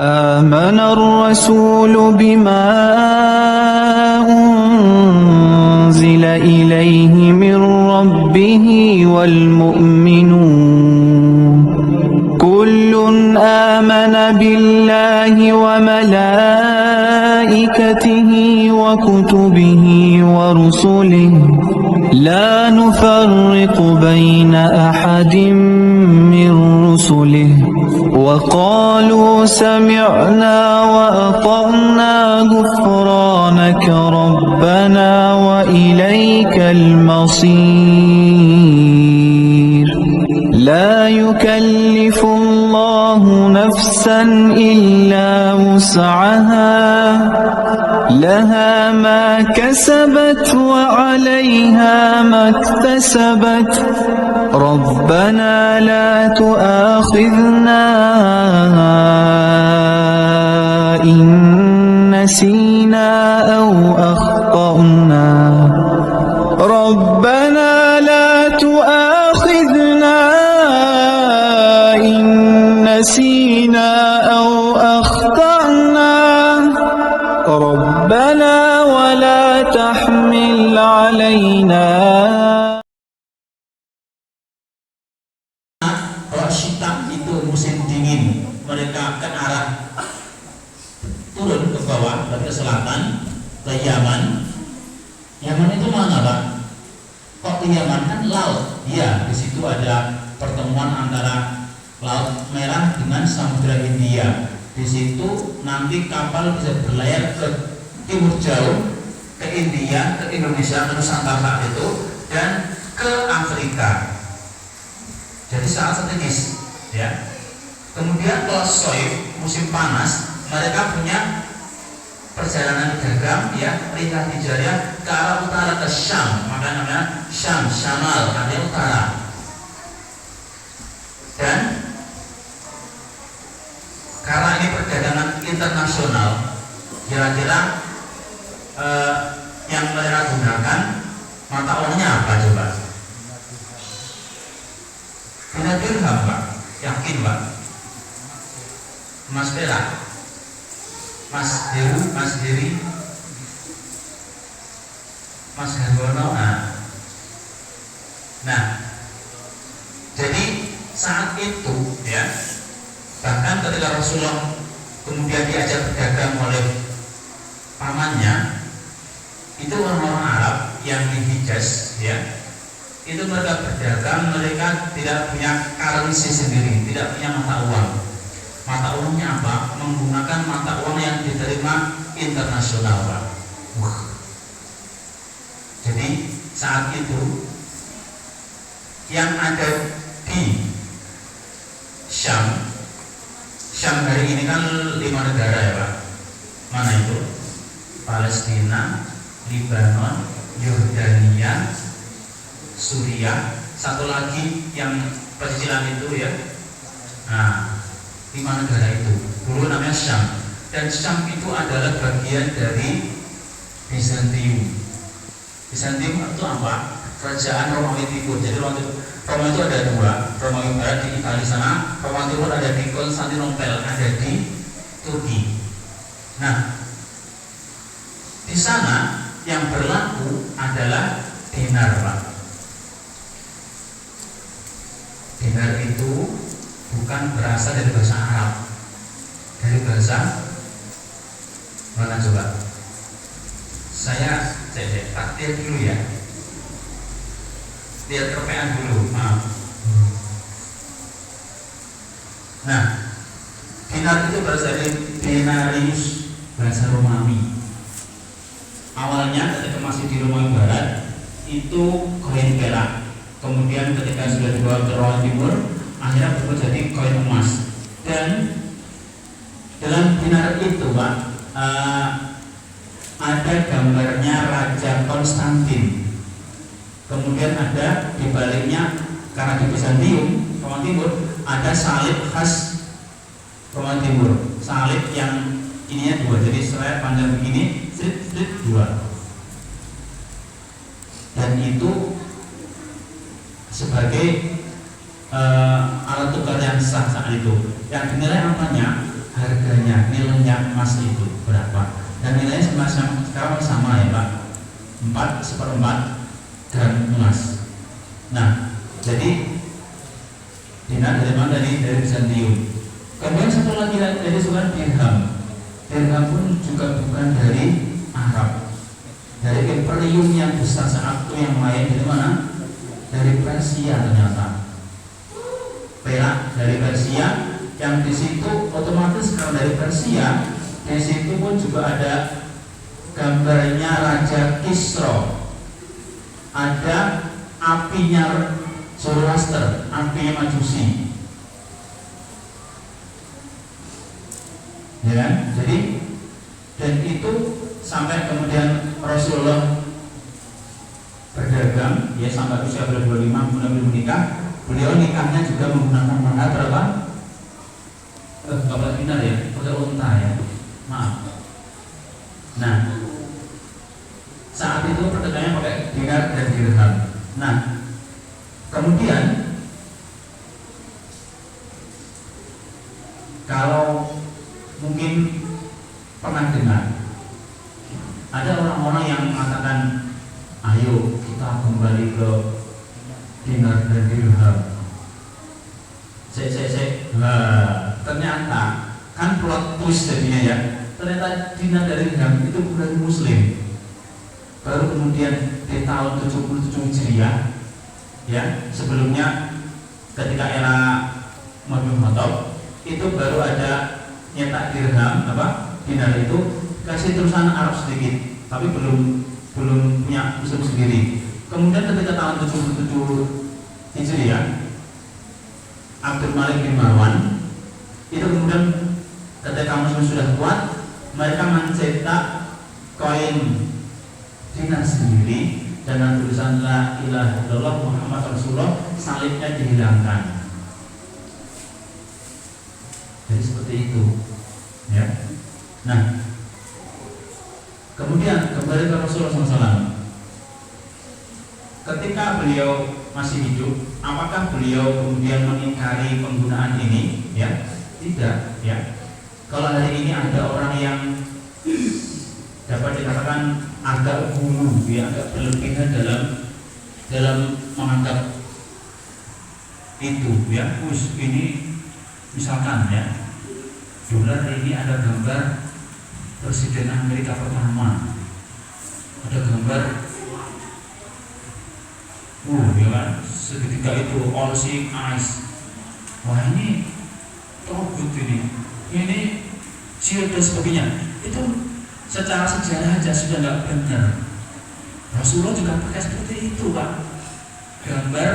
آمن الرسول بما أنزل إليه من ربه والمؤمنون كل آمن بالله وملائكته وكتبه ورسله لا نفرق بين أحد من رسله وقالوا سمعنا وأطعنا غفرانك ربنا وإليك المصير لا يكلف الله نفسا إلا وسعها لها ما كسبت وعليها ما اكتسبت ربنا لا تؤاخذنا إن نسينا أو أخطأنا ربنا لا تؤاخذنا إن نسينا أو أخطأنا ربنا ولا تحمل علينا Syitah itu musim dingin, mereka akan arah turun ke bawah ke selatan ke Yaman. Yaman itu mana, Pak? Kok ke Yaman? Kan laut. Iya, di situ ada pertemuan antara Laut Merah dengan Samudra Hindia. Di situ nanti kapal bisa berlayar ke timur jauh, ke India, ke Indonesia, ke Nusantara itu, dan ke Afrika. Jadi sangat strategis, ya. Kemudian kalau soif musim panas, mereka punya perjalanan dagang, ya, rihlah tijarah ke arah utara ke Syam, maka namanya Syam, Syamal, artinya utara. Dan karena ini perdagangan internasional, kira-kira yang mereka gunakan mata uangnya apa coba? Dinar dirham, Pak. Yakin, Pak? Mas perak, Mas Deru, Mas Diri, Mas Harwono. Nah, jadi saat itu, ya, bahkan ketika Rasulullah kemudian diajak berdagang oleh pamannya, itu orang-orang Arab yang di Hijaz, ya, itu mereka berdagang, mereka tidak punya currency sendiri, tidak punya mata uang. Mata uangnya apa? Menggunakan mata uang yang diterima internasional, Pak. Jadi saat itu yang ada di Syam hari ini kan 5 negara, ya, Pak. Mana itu? Palestina, Lebanon, Yordania, Suriah, satu lagi yang pesisiran itu, ya. Nah, 5 negara itu dulu namanya Syam, dan Syam itu adalah bagian dari Bizantium. Bizantium itu apa? Kerajaan Romawi Timur. Jadi Romawi itu ada dua, Romawi Barat di Italia sana, Romawi Timur ada di Konstantinopel, ada di Turki. Nah, di sana yang berlaku adalah dinar, Pak. Dinar itu bukan berasal dari bahasa Arab, dari bahasa mana coba? Saya takdir dulu, ya. Lihat kepean dulu, maaf. Nah, dinar itu berasal dari denarius, bahasa Romawi. Awalnya ketika masih di Romawi Barat itu koin perak. Kemudian ketika sudah dibawa ke Romawi Timur, akhirnya berubah jadi koin emas. Dan dalam dinar itu, Pak, ada gambarnya Raja Konstantin. Kemudian ada di baliknya, karena di Bizantium, Romawi Timur, ada salib khas Romawi Timur. Salib yang ininya dua, jadi selai panjang begini, strip dua. Dan itu sebagai alat tukar yang sah saat itu. Yang dinilai apanya? harganya, nilainya emas itu berapa? Dan nilainya sekarang sama ya Pak, 4/4 gram emas. Nah, jadi dinar dari mana? Dari Bizantium. Kemudian satu lagi dari sukan dirham. Dirham pun juga bukan dari Arab, dari imperium yang besar saat itu yang lain. Dari mana? Dari Persia ternyata. Perak dari Persia, yang di situ otomatis kalau dari Persia, di situ pun juga ada gambarnya Raja Kisra, ada apinya Zoroaster, apinya Majusi, ya kan? Jadi dan itu sampai kemudian Rasulullah berdagang, ya sampai usia 25 kemudian beliau menikah. Beliau nikahnya juga menggunakan mahar berapa? Berapa dinar ya? Pakai unta ya, maaf. Nah, saat itu perdagangannya pakai dinar dan dirham. Nah, kemudian kalau mungkin pernah dengar ada orang-orang yang mengatakan, ayo kita kembali ke dinar dan dirham. Nah, ternyata kan plot twist jadinya ya. Ternyata dinar dan dirham itu bukan Muslim. Baru kemudian di tahun 77 Hijriah, ya, sebelumnya ketika era Umar bin Khattab itu baru ada nyetak dirham, dinar itu kasih tulisan Arab sedikit, tapi belum punya Muslim sendiri. Kemudian ketika tahun 77 Hijriah, Abdul Malik bin Marwan itu kemudian ketika Muslim sudah kuat, mereka mencetak koin dinar sendiri dengan tulisan La ilaha illallah Muhammad Rasulullah, salibnya dihilangkan. Jadi seperti itu, ya. Nah, kemudian kembali ke Rasulullah SAW. Ketika beliau masih hidup, apakah beliau kemudian mengingkari penggunaan ini? Ya, tidak. Ya, kalau hari ini ada orang yang dapat dikatakan agak gulu, ya, agak berlebihan dalam menganggap itu, ya, ini misalkan ya, dolar ini ada gambar Presiden Amerika pertama, ada gambar ya kan, seketika itu all seeing eyes, wah ini togut ini shield dan sebagainya. Itu secara sejarah aja sudah nggak benar. Rasulullah juga pakai seperti itu Pak, gambar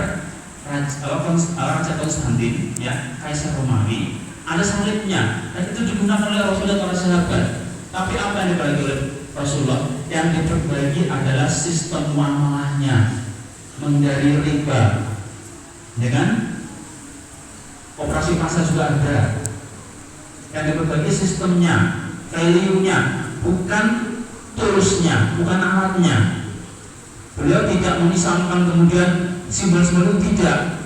Raja Konstantin, ya, Kaisar Romawi, ada salibnya, dan itu digunakan oleh Rasulullah para sahabat. Tapi apa yang dibagi oleh Rasulullah? Yang diperbagi adalah sistem muamalahnya, menghindari riba, ya kan? Operasi pasar juga ada. Yang diperbagi sistemnya, value-nya, bukan toolsnya, bukan alatnya. Beliau tidak mengislamkan kemudian simbol-simbol itu, tidak.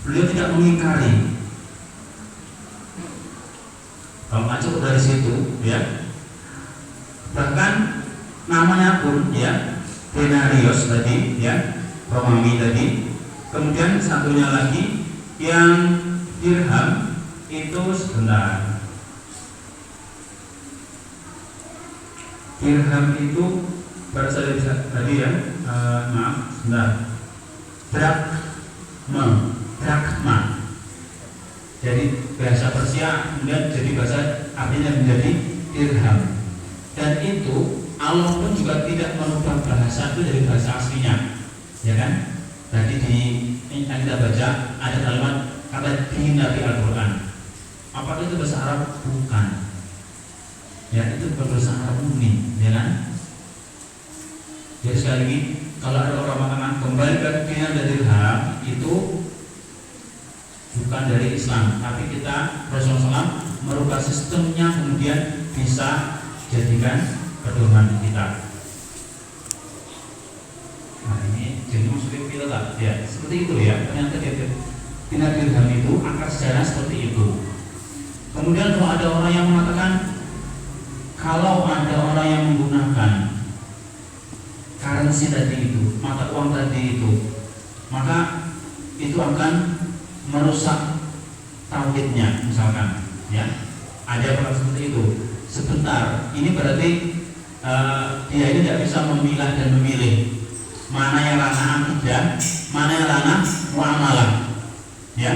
Beliau tidak mengingkari. Kalau nggak cukup dari situ, ya. Bahkan namanya pun, ya, denarius tadi, ya, Romawi tadi. Kemudian satunya lagi yang dirham itu sebentar. Dirham itu baru saja tadi ya, maaf, sebentar. Drakma. Jadi bahasa Persia kemudian jadi bahasa artinya menjadi dirham. Dan itu Allah pun juga tidak merubah bahasa itu dari bahasa aslinya, ya kan? Tadi di yang kita baca ada kalimat kata dinar di Al-Quran. Apakah itu bahasa Arab? Bukan. Ya, itu bukan bahasa Arab murni, ya kan? Jadi sekali lagi, kalau ada orang mengatakan kembali ke dinar dan dirham, itu bukan dari Islam, tapi kita Rasulullah SAW merubah sistemnya kemudian bisa jadikan pedoman kita. Nah ini jadi maksudnya kita tak, ya seperti itu ya. Ternyata dinar dirham itu akar sejarah seperti itu. Kemudian kalau ada orang yang mengatakan, kalau ada orang yang menggunakan currency tadi itu, mata uang tadi itu, maka itu akan merusak tauhidnya, misalkan, ya. Ada orang seperti itu. Sebentar, ini berarti dia ini tidak bisa memilah dan memilih mana yang ranah akidah, mana yang ranah muamalah, ya.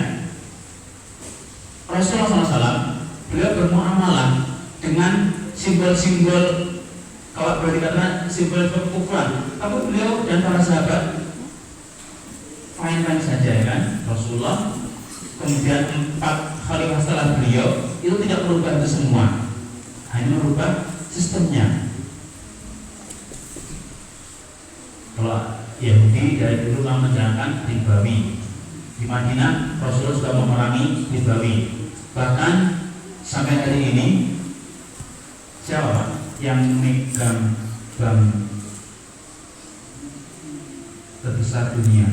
Rasulullah SAW beliau bermuamalah dengan simbol-simbol, kalau boleh dikatakan simbol-simbol kekufuran, tapi beliau dan para sahabat fine-fine saja, ya kan. Rasulullah, kemudian 4 khalifah setelah beliau itu tidak merubah itu semua, hanya merubah sistemnya. Kalau Yahudi dari dulu memang menjalankan ribawi. Di Madinah Rasulullah sudah memerangi ribawi. Bahkan sampai hari ini siapa yang memegang bank terbesar dunia?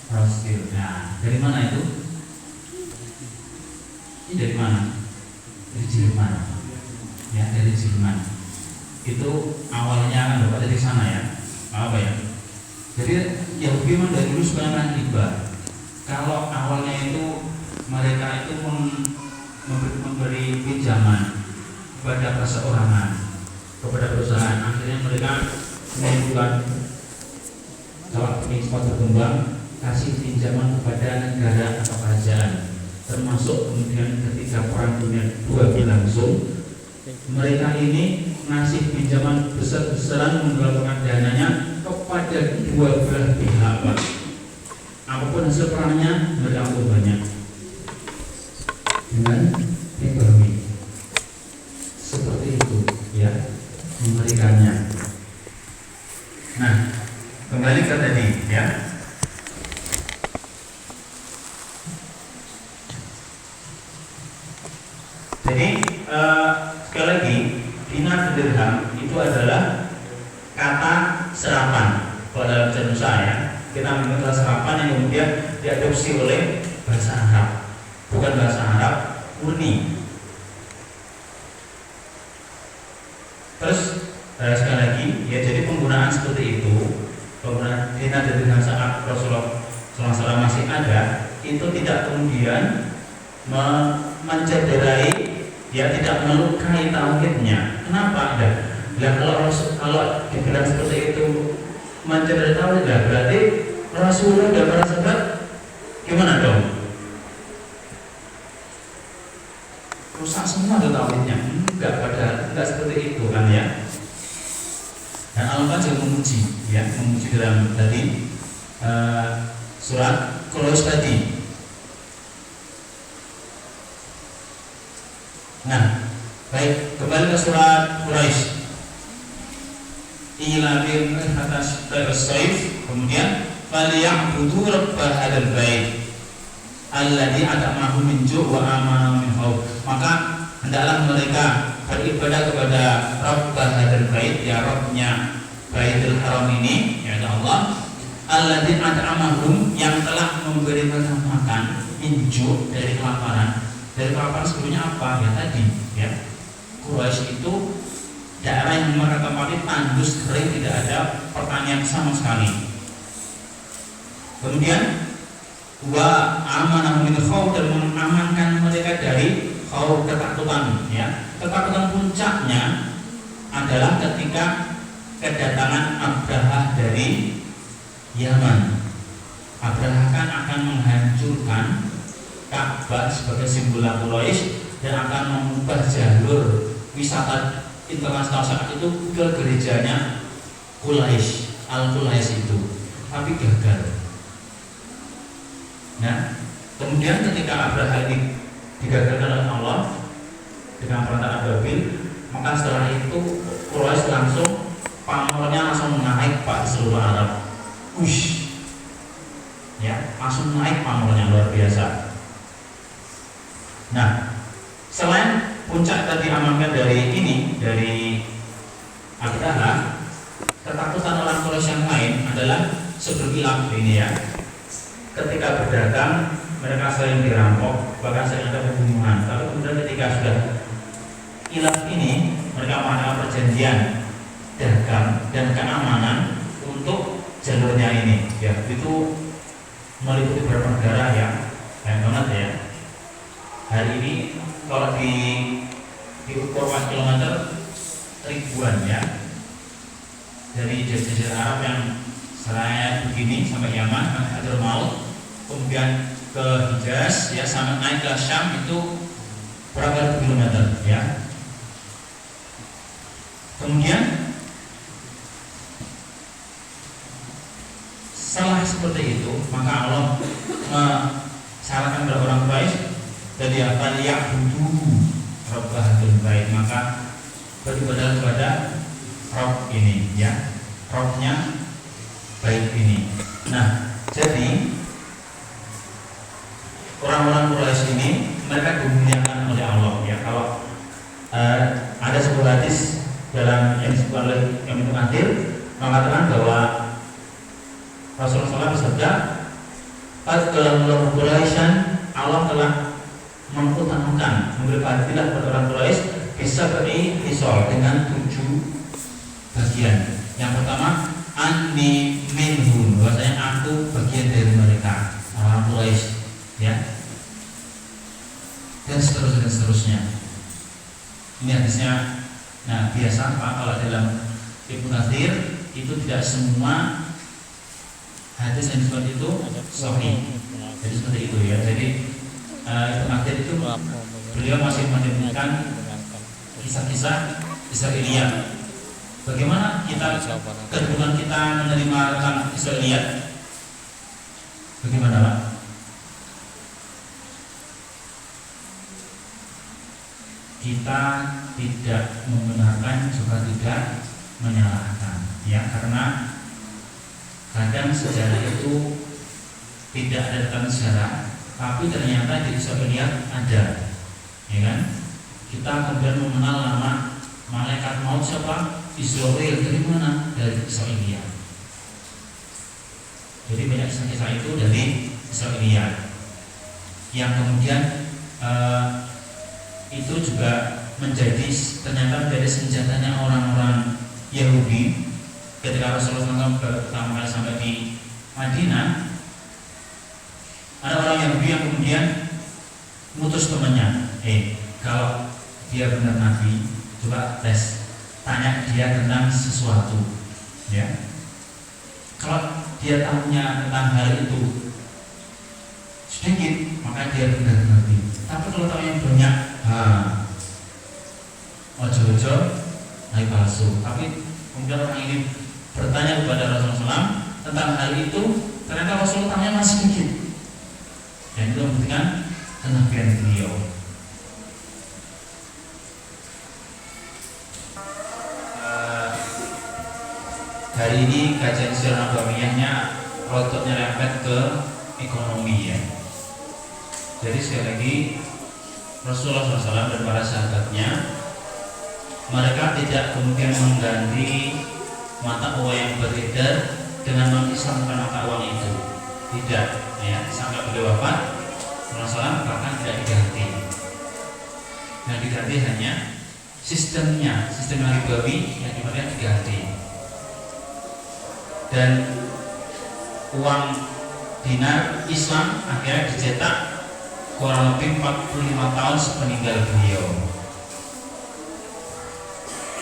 Rothschild. Nah, dari mana itu? Ini dari mana? Dari Jerman. Ya, dari Jerman. Itu awalnya kan Bapak dari sana, ya. Apa ya? Jadi Yahudi memang dari dulu suka dengan riba. Kalau awalnya itu mereka itu memberi pinjaman kepada perseorangan, kepada perusahaan, akhirnya mereka menentukan kalau ingin cepat berkembang, kasih pinjaman kepada negara atau kerajaan. Termasuk kemudian ketika perang dunia II berlangsung, mereka ini ngasih pinjaman besar-besaran, menggelontorkan dananya kepada dua belah pihak. Apapun hasil perangnya, mereka ambil banyak dengan ribawi. Seperti itu, ya, memberikannya. Nah, kembali ke tadi, ya. Jadi sekali lagi, dinar dirham itu adalah kata serapan. Kalau dalam bahasa Indonesia, ya, kita mengenal serapan yang kemudian diadopsi oleh bahasa Arab, bukan bahasa Arab murni. Terus sekali lagi, ya, jadi penggunaan seperti itu, penggunaan dinar dan dirham saat Rasulullah SAW masih ada, itu tidak kemudian mencederai, ya, tidak melukai tauhidnya. Kenapa ada? Ya, kalau dibilang seperti itu mencederai tauhid, berarti Rasulullah dan para sahabat gimana dong? Rusak semua tuh tauhidnya? Enggak seperti itu kan, ya. Dan Allah juga memuji, ya, memuji dalam tadi surat Quraisy tadi. Nah, baik, kembali ke surat Quraisy. Ila bil atas saif, kemudian falyabudu rabb hadzal bait alladzi at'amahum min ju' wa amanahum min khauf. Maka hendaklah mereka beribadah kepada Rabb hadzal bait, ya, Rabbnya Baitul Haram ini, yaitu Allah, alladzi at'amahum, yang telah memberi mereka makan, min ju', dari kelaparan. Dari kelaparan sebelumnya apa? Ya tadi, ya, Quraisy itu daerah yang mereka tempati tandus, kering, tidak ada pertanian sama sekali. Kemudian wa amanahum min khauf, dan mengamankan mereka dari khauf, ketakutan, ya. Ketakutan puncaknya adalah ketika kedatangan Abraha dari Yaman. Abraha kan akan menghancurkan Ka'bah sebagai simbol Quraisy dan akan mengubah jalur wisata internasional saat itu ke gerejanya Quraisy, Al-Quraisy itu, tapi gagal. Nah, kemudian ketika Abraha ini digagalkan oleh Allah dengan perantara Babil, maka setelah itu Quraisy langsung pamornya langsung naik, Pak, di seluruh Arab. Ya, langsung naik pamornya, luar biasa. Nah, selain puncak tadi amankan dari ini, dari Abraha, ketakutan orang Quraisy Quraisy yang lain adalah sebelum hilang ini ya. Ketika berdagang mereka sering dirampok, bahkan sering ada pembunuhan. Tapi kemudian ketika sudah hilang ini, mereka mengadakan perjanjian dagang dan keamanan untuk jalurnya ini. Ya, itu meliputi beberapa negara yang banyak banget ya. Hari ini kalau diukur kilometer ribuan ya, dari Jazirah Arab yang seraya begini sampai Yaman, Hadramaut, kemudian ke Hijaz ya, sampai naik ke Syam itu berapa kilometer ya. Kemudian setelah seperti itu, maka Allah menyarankan kepada orang Quraisy dan akan ya'budu Rabbahul Bait, maka beribadah kepada Rabb ini ya, Rabbnya Bait ini. Nah, jadi orang-orang Quraisy ini mereka dimuliakan oleh Allah ya. Kalau ada sebuah hadis dalam yang disebut oleh Ibnu Katsir mengatakan bahwa Rasulullah SAW bersabda, "Qad qalallahu Quraisyan," Allah telah mengutamakan, memberi fadilah kepada orang Quraisy bisa beri hisol dengan 7 bagian. Yang pertama, anni minhum, bahwasanya aku bagian dari mereka, orang Quraisy ya. Dan seterusnya. Ini hadisnya. Nah, biasa Pak, kalau dalam Ibnu Katsir itu tidak semua hadis yang disebut itu sahih. Jadi seperti itu ya. Jadi Ibnu Katsir itu beliau masih menyebutkan kisah-kisah Israiliyat. Bagaimana kedudukan kita menerima tentang Israiliyat? Bagaimana Pak? Kita tidak membenarkan juga tidak menyalahkan ya, karena kadang sejarah itu tidak ada dalam sejarah, tapi ternyata di Israiliyat ada ya kan. Kita kemudian mengenal nama malaikat maut siapa? Israel. Dari mana? Dari Israiliyat. Jadi banyak kisah-kisah itu dari Israiliyat yang kemudian itu juga ternyata menjadi senjatanya orang-orang Yahudi ketika Rasulullah SAW pertama kali sampai di Madinah. Ada orang Yahudi yang kemudian mutus temannya, kalau dia benar Nabi, coba tanya dia tentang sesuatu ya. Kalau dia tahunya tentang hal itu sedikit, maka dia benar Nabi. Tapi kalau tahu yang banyak, ojo-ojo nabi palsu. Tapi kemudian orang ini bertanya kepada Rasulullah SAW tentang hal itu, ternyata Rasulullah tanya masih sedikit, dan itu membuktikan kenabian beliau. Hari ini kajian sirah nabawiyahnya rototnya lempet ke ekonomi ya. Jadi sekali lagi Rasulullah SAW dan para sahabatnya, mereka tidak kemudian mengganti mata uang yang beredar dengan mengislamkan mata uang itu, tidak ya. Sampai beliau wafat Rasulullah bahkan tidak diganti. Yang diganti hanya sistemnya, sistem ribawi yang dimana diganti. Dan uang dinar Islam akhirnya dicetak kurang lebih 45 tahun sepeninggal beliau.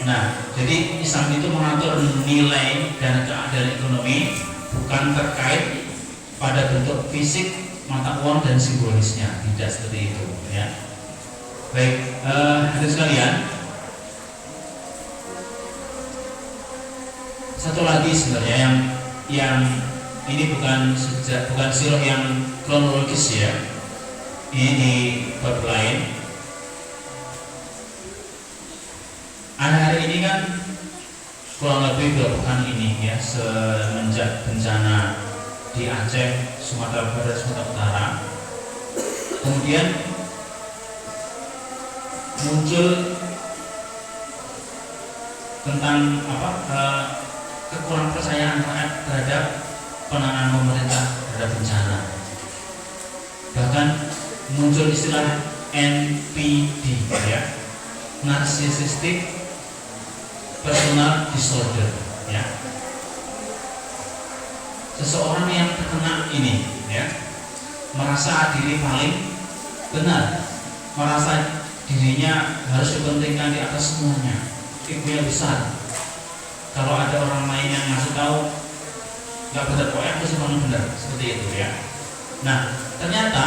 Nah, jadi Islam itu mengatur nilai dan keadaan ekonomi bukan terkait pada bentuk fisik mata uang dan simbolisnya, tidak seperti itu ya. Baik, hadirin sekalian, satu lagi sebenarnya yang ini bukan sirah yang kronologis ya. Ini di bab lain. Hari ini kan kurang lebih 2 pekan ini ya, semenjak bencana di Aceh, Sumatera Barat, Sumatera Utara, kemudian muncul tentang kekurang percayaan rakyat terhadap penanganan pemerintah terhadap bencana. Bahkan muncul istilah NPD, ya, narcissistic personal disorder, ya. Seseorang yang terkena ini, ya, merasa diri paling benar, merasa dirinya harus dipentingkan di atas semuanya, egonya besar. Kalau ada orang lain yang ngasih tahu nggak benar, pokoknya aku semuanya benar, seperti itu, ya. Nah, ternyata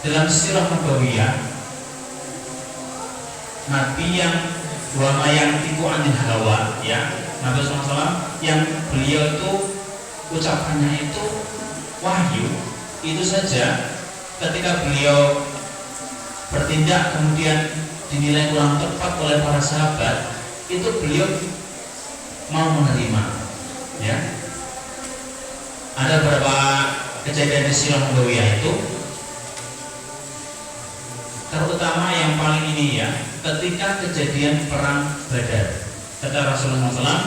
dalam sirah Nabawiyah, Nabi yang tiku anil hawa, ya, Nabi SAW yang beliau itu ucapannya itu wahyu, itu saja ketika beliau bertindak kemudian dinilai kurang tepat oleh para sahabat, itu beliau mau menerima, ya. Ada beberapa kejadian di sirah Nabawiyah itu, terutama yang paling ini, ya, ketika kejadian perang Badar, kata Rasulullah SAW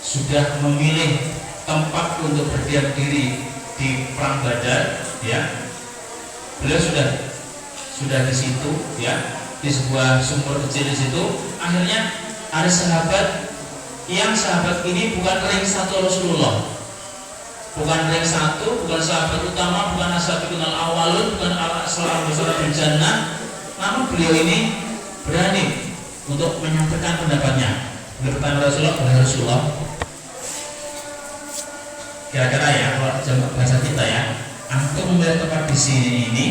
sudah memilih tempat untuk berdiam diri di perang Badar, ya. Beliau sudah di situ, ya, di sebuah sumur kecil di situ. Akhirnya ada sahabat ini bukan ring satu Rasulullah, bukan ring satu, bukan sahabat utama, bukan as-sabiqun al-awwalun, bukan al-asyraful jannah. Namun beliau ini berani untuk menyampaikan pendapatnya. Bertanya Rasulullah, kira-kira, ya, kalau bahasa kita, ya, antum melihat tempat di sini ini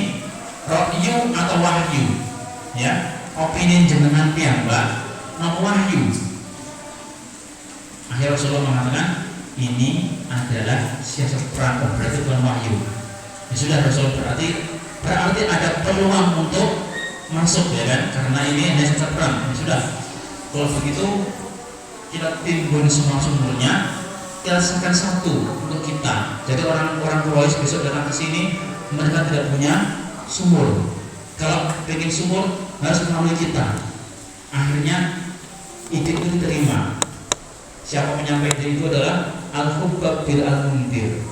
ra'yu atau wahyu, ya, opini jenengan piyambak napa wahyu? Akhirnya Rasulullah mengatakan ini adalah siasat perang, berarti bukan wahyu. Ya sudah, Rasul berarti ada peluang untuk masuk, ya kan, karena ini hanya siasat perang. Ya sudah, kalau begitu kita timbun semua sumbernya, kita siapkan satu untuk kita. Jadi orang-orang Quraisy besok datang ke sini, mereka tidak punya sumur. Kalau ingin sumur harus melalui kita. Akhirnya ide itu diterima. Siapa menyampaikan itu adalah Al-Hubbab bin Al-Mundir.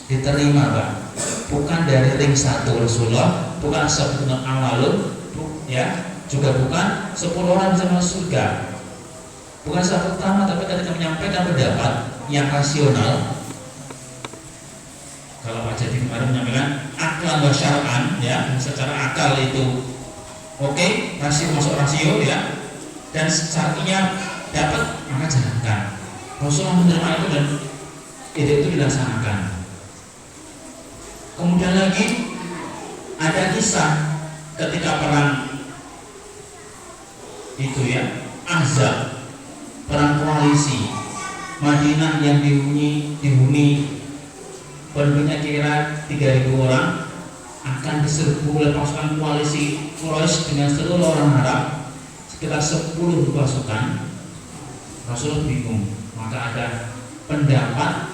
Diterima, Pak. Bukan dari ring satu Rasulullah, bukan 10 awalun, ya, juga bukan 10 orang bisa masuk surga. Bukan sahabat pertama, tapi ketika menyampaikan pendapat yang rasional. Kalau Pak Jadi kemarin menyampaikan akal wa syar'an, ya, secara akal itu oke, rasio masuk rasio, ya, dan syar'inya dapat, maka jalankan. Rasulullah menerima itu dan ide itu dilaksanakan. Kemudian lagi ada kisah ketika perang itu, ya, Ahzab, perang koalisi Madinah yang dihuni penduduknya kira 3.000 orang, akan diserbu oleh pasukan koalisi Quraisy dengan seluruh orang Arab, sekitar 10 pasukan. Rasulullah bingung, maka ada pendapat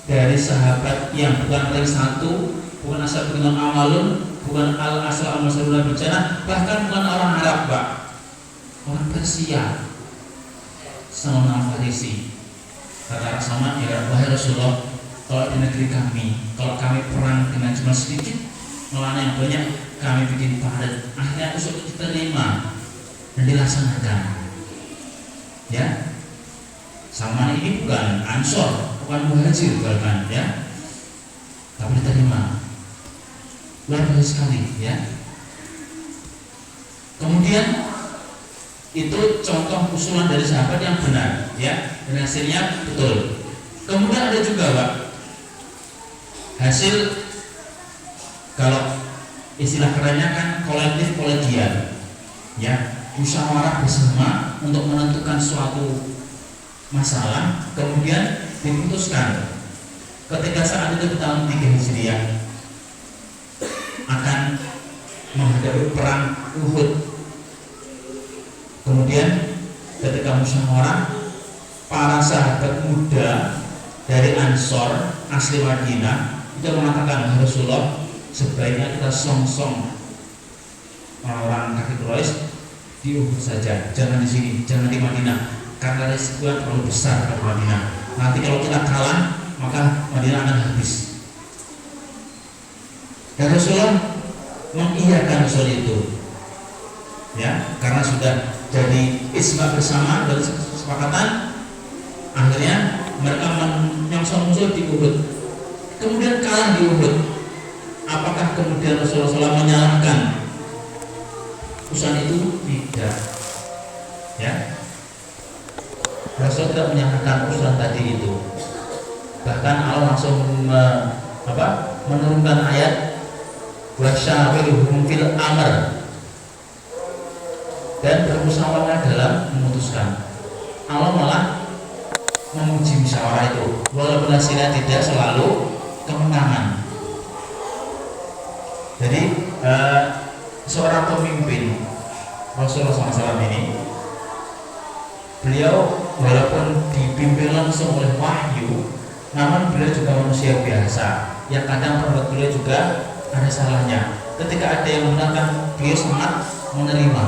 dari sahabat yang bukan ring satu, bukan as-sabiqun al-awwalun, bukan al-asyraful jannah, bahkan bukan orang Arab, Pak, orang Persia, Salman Al-Farisi. Kata Rasulullah, ya wahai Rasulullah, kalau di negeri kami, kalau kami perang dengan jumlah sedikit melawan yang banyak, kami bikin padat. Akhirnya usul itu diterima dan dilaksanakan, ya. Salman ini bukan Ansor, bukan Muhajir, bahkan, ya, tapi diterima. Luar biasa sekali, ya. Kemudian itu contoh usulan dari sahabat yang benar, ya, dan hasilnya betul. Kemudian ada juga, Pak, hasil, kalau istilah kerennya kan kolektif kolegial, ya, musyawarah bersama untuk menentukan suatu masalah, kemudian diputuskan ketika saat itu di tahun 3 Hijriah akan menghadapi perang Uhud. Kemudian ketika musyawarah, para sahabat muda dari Ansor asli Madinah itu mengatakan, Rasulullah, sebaiknya kita song-song orang kafir Quraisy di Uhud saja, jangan di sini, jangan di Madinah. karena risiko yang terlalu besar ke Madinah. Nanti kalau kita kalah, maka Madinah akan habis. Dan Rasulullah mengiyakan usul itu, ya, karena sudah jadi ijma bersama dari kesepakatan. Akhirnya mereka menyongsong musuh di Uhud, kemudian kalah di Uhud. Apakah kemudian Rasulullah SAW menyalahkan usaha itu? Tidak, ya. Rasul tidak menyalahkan usaha tadi itu. Bahkan Allah langsung menurunkan ayat wasyawirhum fil amr, dan bermusyawarah dalam memutuskan. Allah malah memuji musyawarah itu, walaupun hasilnya tidak selalu kemenangan. Jadi seorang pemimpin Rasulullah SAW ini, beliau walaupun dipimpin langsung oleh wahyu, namun beliau juga manusia biasa yang kadang pendapat beliau juga ada salahnya. Ketika ada yang menggunakan, beliau sangat menerima,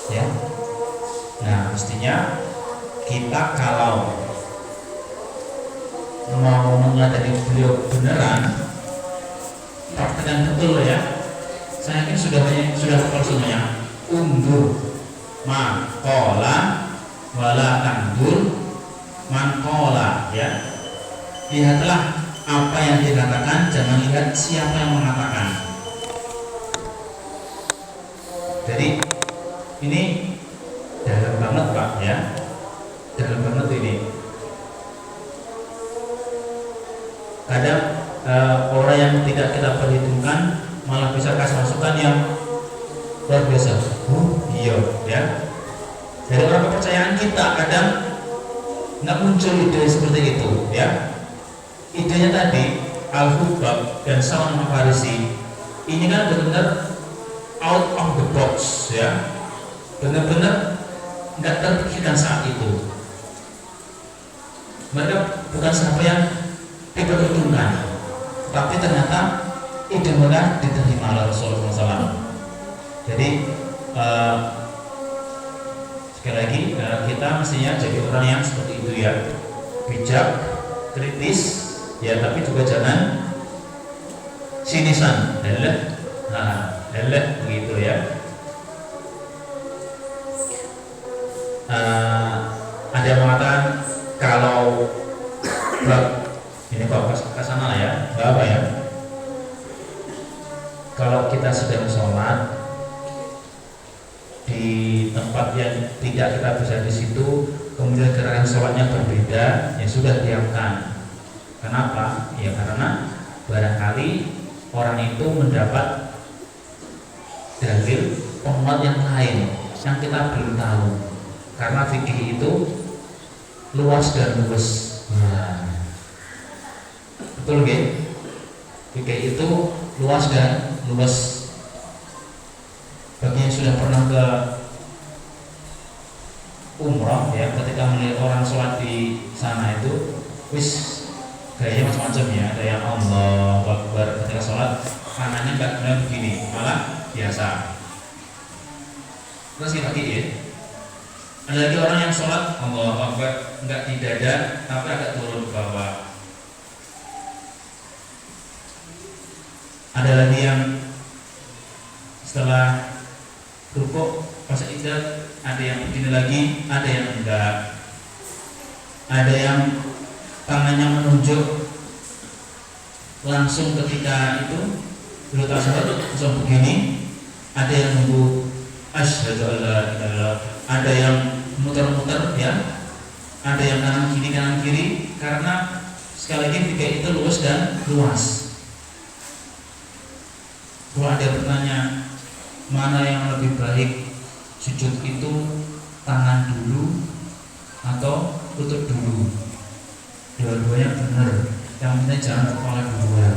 ya. Nah, mestinya kita kalau mau mengadani beliau beneran, praktekkan betul ya. Saya yakin sudah hafal semuanya. Undur maqala wala tandur manqala, ya. Lihatlah apa yang dikatakan, jangan lihat siapa yang mengatakan. Jadi ini dalam banget Pak, ya, dalam banget ini. Kadang orang yang tidak kita perhitungkan malah bisa kasih masukan yang luar biasa. Iya, ya. Dari orang kepercayaan kita kadang nggak muncul ide seperti itu, ya. Idenya tadi Al-Hubab dan Salman Al-Farisi ini kan benar-benar out of the box, ya, benar-benar nggak terpikirkan saat itu. Mereka bukan siapa yang diperhitungkan, tapi ternyata ide mereka diterima oleh Rasulullah SAW. Jadi sekali lagi kita mestinya jadi orang yang seperti itu, ya, bijak, kritis, ya, tapi juga jangan sinisan, begitu, ya. Ada yang mengatakan kalau ini kok ke sana lah, ya, nggak apa ya. Kalau kita sedang sholat di tempat yang tidak kita bisa di situ, kemudian gerakan sholatnya berbeda, ya sudah diamkan. Kenapa? Ya karena barangkali orang itu mendapat dalil penguat yang lain yang kita belum tahu. Karena fikih itu luas dan luwes. Nah, betul nggih? Fikih itu luas dan luwes. Bagi yang sudah pernah ke umrah, ya, ketika melihat orang sholat di sana itu, wis gayanya macam-macam, ya. Ada yang Allahu Akbar ketika sholat, kanannya nggak benar begini, malah biasa. Terus kita lagi, ya. Ada lagi orang yang sholat Allahu Akbar nggak di dada, tapi agak turun ke bawah. Ada lagi yang setelah rukuk pas ijab, ada yang begini lagi, ada yang enggak. Ada yang tangannya menunjuk langsung ketika itu dulu tasyahud langsung begini. Ada yang nunggu asyhadu alla ilaha illallah. Ada yang muter-muter, ya. Ada yang kanan kiri, karena sekali lagi tiga itu luas dan luas. Kalau ada bertanya mana yang lebih baik, sujud itu tangan dulu atau lutut dulu, dua-duanya benar. Yang penting jangan kepala duluan,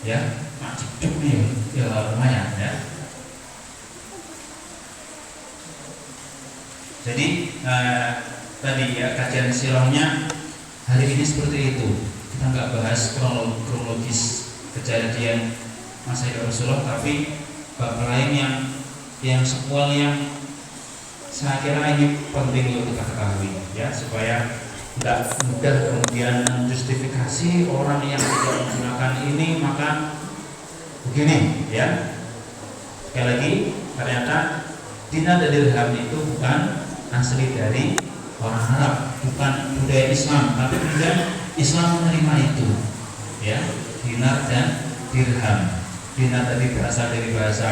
ya. Mak ciduk nih, ya lumayan, ya. Jadi tadi, ya, kajian sirahnya hari ini seperti itu. Kita nggak bahas kronologis kejadian masa hidup Rasulullah, tapi bab lain yang yang sequel yang saya kira ini penting untuk kita ketahui ya, supaya tidak mudah kemudian menjustifikasi orang yang tidak menggunakan ini maka begini ya. Sekali lagi, ternyata dinar dan dirham itu bukan asli dari orang Arab, bukan budaya Islam, tapi kemudian Islam menerima itu ya, dinar dan dirham. Dinar tadi berasal dari bahasa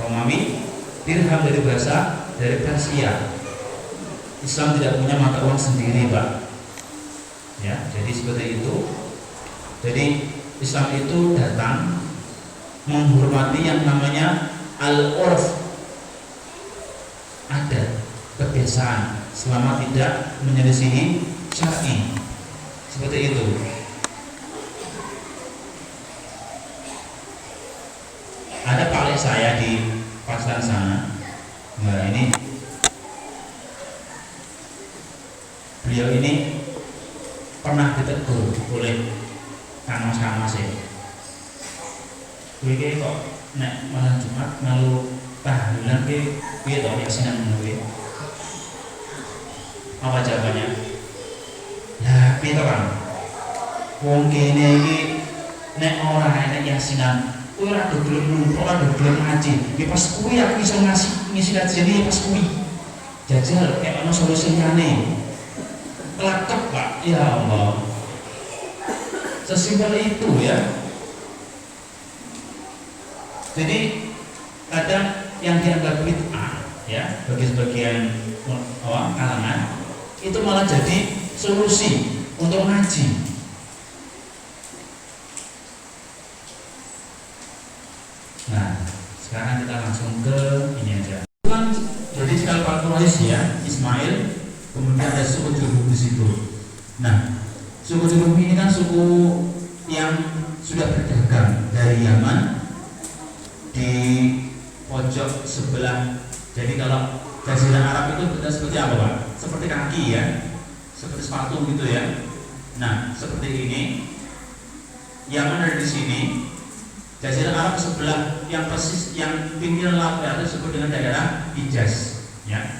Romawi, dirham dari Persia. Islam tidak punya mata uang sendiri, Pak. Ya, jadi seperti itu. Jadi Islam itu datang menghormati yang namanya al-urf, adat, kebiasaan, selama tidak menyelisihi syar'i. Seperti itu. Ada Pak Lek saya di pasar sana. Nah, ini beliau ini pernah ditegur oleh Kang Mas ya. Kowe kok nek malam Jumat ngalu tahlilan ki piye to yasinan ngono. Apa jawabannya? Lah piye to Kang? Wong kene iki nek ora enek yasinan, kowe ora gelem numpuk, ora gelem ngaji. Ya pas kuwi aku iso ngisi kajian iki pas kuwi. Jajal kayak ono solusi liyane. Kelakep Pak, ya Allah. Sesimpel itu ya. Jadi kadang yang dianggap bid'ah ya bagi sebagian kalangan itu malah jadi solusi untuk ngaji. Nah, sekarang kita langsung ke ini aja. Jadi sekali Pak Quraisy ya, Ismail, kemudian ada suku Jurhum di situ. Nah, suku Jurhum ini kan suku yang sudah berdagang dari Yaman di pojok sebelah. Jadi kalau Jazirah Arab itu kita seperti apa Pak? Seperti kaki ya, seperti sepatu gitu ya. Nah, seperti ini. Yaman ada di sini. Jazirah Arab sebelah yang persis, yang pinggir laut itu disebut dengan daerah Hijaz. Ya.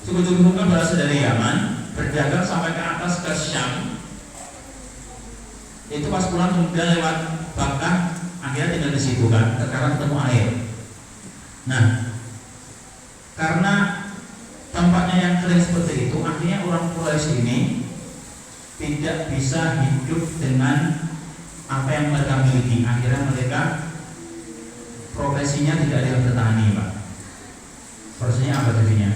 Suku Jurhum kan berasal dari Yaman, berdagang sampai ke atas ke Syam. Itu pas pulang kemudian lewat Bakkah, akhirnya tinggal di situ kan, karena ketemu air. Nah, karena tempatnya yang kering seperti itu, akhirnya orang Quraisy ini tidak bisa hidup dengan apa yang mereka miliki. Akhirnya mereka profesinya tidak ada yang bertani, Pak. Profesinya apa jadinya?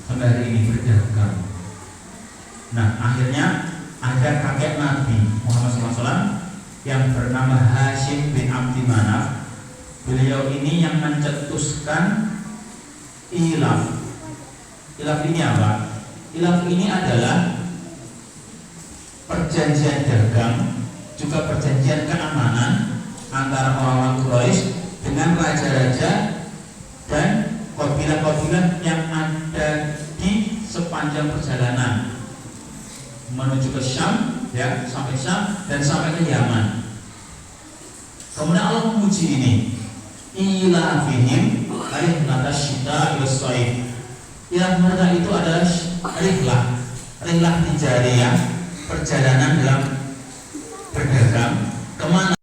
Sampai hari ini berdagang. Nah, akhirnya ada kakek Nabi Muhammad SAW yang bernama Hashim bin Abdi Manaf. Beliau ini yang mencetuskan ilaf. Ilaf ini apa? Ilaf ini adalah perjanjian dagang, juga perjanjian keamanan antara orang-orang Quraisy dengan raja-raja dan kabilah-kabilah yang ada di sepanjang perjalanan menuju ke Syam, ya, sampai Syam dan sampai ke Yaman. Kemudian Allah memuji ini, ilafihim rihlata syita wal shaif. Ilah mereka itu adalah rihlah tijariyah, perjalanan dalam berdagang kemana?